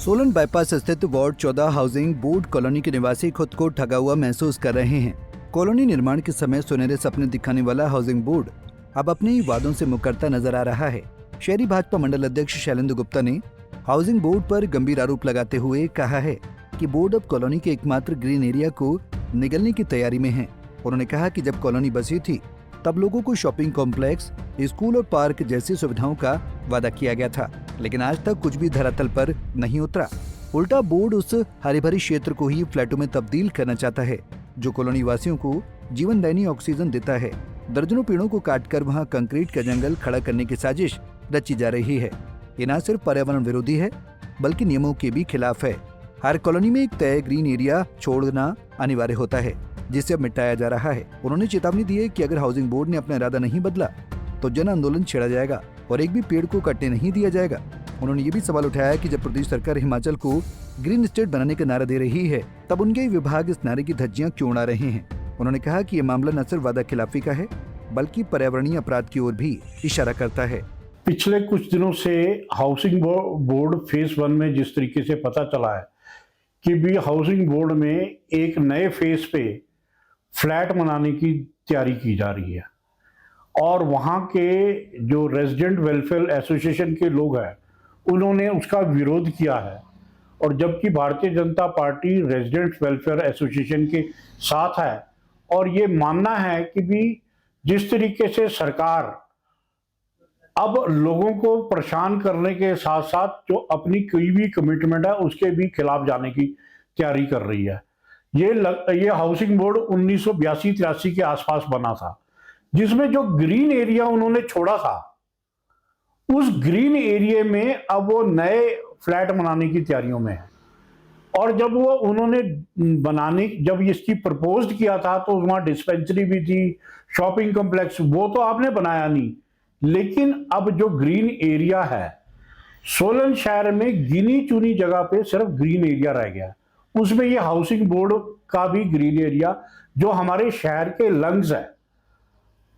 Solan bypass स्थित ward 14 housing board colony के निवासी खुद को ठगा हुआ महसूस कर रहे हैं। कॉलोनी निर्माण के समय सुनहरे सपने दिखाने वाला हाउसिंग बोर्ड अब अपने ही वादों से मुकरता नजर आ रहा है। शहरी भाजपा मंडल अध्यक्ष शैलेंद्र गुप्ता ने हाउसिंग बोर्ड पर गंभीर आरोप लगाते हुए कहा है कि बोर्ड अब कॉलोनी के एकमात्र ग्रीन एरिया को निगलने की तैयारी में है। उन्होंने कहा कि जब कॉलोनी बसी थी तब लोगों को शॉपिंग कॉम्प्लेक्स, स्कूल और पार्क जैसी सुविधाओं का वादा किया गया था, लेकिन आज तक कुछ भी धरातल पर नहीं उतरा। उल्टा बोर्ड उस हरे भरे क्षेत्र को ही फ्लैटों में तब्दील करना चाहता है, जो कॉलोनी वासियों को जीवनदायिनी ऑक्सीजन देता है। दर्जनों पेड़ों को काटकर वहां कंक्रीट का जंगल खड़ा करने की साजिश रची जा रही है। ये न सिर्फ पर्यावरण विरोधी है, बल्कि नियमों के भी खिलाफ है। हर कॉलोनी में एक तय ग्रीन एरिया छोड़ना अनिवार्य होता है, जिसे अब मिटाया जा रहा है। उन्होंने चेतावनी दी है कि अगर हाउसिंग बोर्ड ने अपना इरादा नहीं बदला तो जन आंदोलन छेड़ा जाएगा और एक भी पेड़ को कटने नहीं दिया जाएगा। उन्होंने ये भी सवाल उठाया कि जब प्रदेश सरकार हिमाचल को ग्रीन स्टेट बनाने का नारा दे रही है, तब उनके विभाग इस नारे की धज्जियां क्यों उड़ा रहे हैं। उन्होंने कहा कि ये मामला न सिर्फ वादा खिलाफी का है, बल्कि पर्यावरणीय अपराध की ओर भी इशारा करता है। पिछले कुछ दिनों से हाउसिंग बोर्ड फेज 1 में जिस तरीके से पता चला है कि भी हाउसिंग बोर्ड में एक नए फेज पे फ्लैट बनाने की तैयारी की जा रही है और वहाँ के जो रेजिडेंट वेलफेयर एसोसिएशन के लोग हैं उन्होंने उसका विरोध किया है। और जबकि Bharatiya Janata party resident welfare association के साथ है और ये मानना है कि भी जिस तरीके से सरकार अब लोगों को परेशान करने के साथ साथ जो अपनी कोई भी कमिटमेंट है उसके भी खिलाफ जाने की तैयारी कर रही है। ये हाउसिंग बोर्ड 1982-83 के आसपास बना था, जिसमें जो ग्रीन एरिया उन्होंने छोड़ा था, उस ग्रीन एरिया में अब वो नए फ्लैट बनाने की तैयारियों में है। और जब वो उन्होंने जब इसकी प्रपोज्ड किया था तो वहां डिस्पेंसरी भी थी, शॉपिंग कॉम्प्लेक्स, वो तो आपने बनाया नहीं। लेकिन अब जो ग्रीन एरिया है, सोलन शहर में गिनी चुनी जगह पे सिर्फ ग्रीन एरिया रह गया, उसमें ये हाउसिंग बोर्ड का भी ग्रीन एरिया जो हमारे शहर के लंग्स है।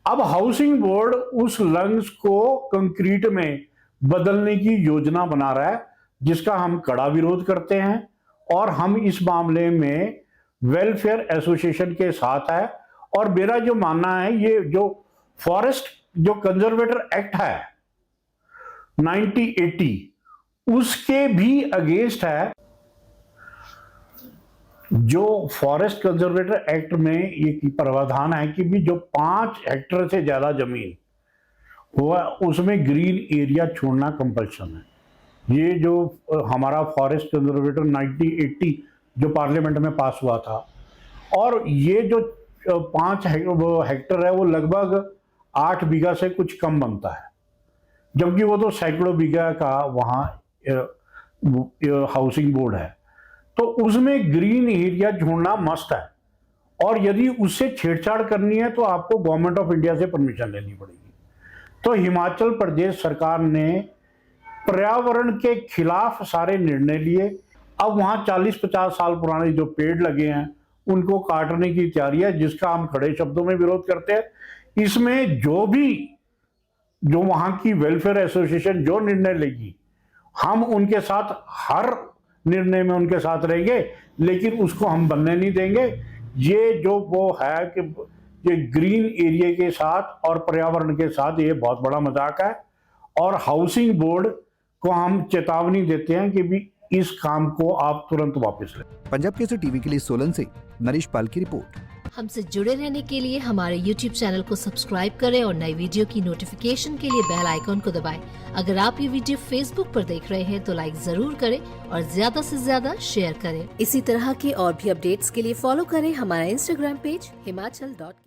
अब हाउसिंग बोर्ड उस लंग्स को कंक्रीट में बदलने की योजना बना रहा है, जिसका हम कड़ा विरोध करते हैं और हम इस मामले में वेलफेयर एसोसिएशन के साथ है। और मेरा जो मानना है, ये जो फॉरेस्ट जो कंजर्वेटर एक्ट है 1980 उसके भी अगेंस्ट है। जो फॉरेस्ट कंजर्वेटर एक्ट में ये प्रावधान है कि भी जो 5 हेक्टेयर से ज्यादा जमीन हुआ उसमें ग्रीन एरिया छोड़ना कंपल्सन है। ये जो हमारा फॉरेस्ट कंजर्वेटर 1980 जो पार्लियामेंट में पास हुआ था, और ये जो 5 हेक्टेयर है वो लगभग 8 बीघा से कुछ कम बनता है, जबकि वो तो सैकड़ों बीघा का वहाँ हाउसिंग बोर्ड है। तो उसमें ग्रीन एरिया छोड़ना मस्ट है, और यदि उससे छेड़छाड़ करनी है तो आपको गवर्नमेंट ऑफ इंडिया से परमिशन लेनी पड़ेगी। तो हिमाचल प्रदेश सरकार ने पर्यावरण के खिलाफ सारे निर्णय लिए। अब वहाँ 40-50 साल पुराने जो पेड़ लगे हैं उनको काटने की तैयारी है, जिसका हम खड़े शब्दों में विरोध करते हैं। इसमें जो वहाँ की वेलफेयर एसोसिएशन जो निर्णय लेगी, हम उनके साथ हर निर्णय में उनके साथ रहेंगे, लेकिन उसको हम बनने नहीं देंगे। ये जो वो है कि ये ग्रीन एरिया के साथ और पर्यावरण के साथ ये बहुत बड़ा मजाक है, और हाउसिंग बोर्ड को हम चेतावनी देते हैं कि भी इस काम को आप तुरंत वापस लें। पंजाब केसरी टीवी के लिए सोलन से नरेश पाल की रिपोर्ट। हमसे जुड़े रहने के लिए हमारे YouTube चैनल को सब्सक्राइब करें और नई वीडियो की नोटिफिकेशन के लिए बेल आइकॉन को दबाएं। अगर आप ये वीडियो Facebook पर देख रहे हैं तो लाइक जरूर करें और ज्यादा से ज्यादा शेयर करें। इसी तरह के और भी अपडेट्स के लिए फॉलो करें हमारा Instagram पेज himachal.ke।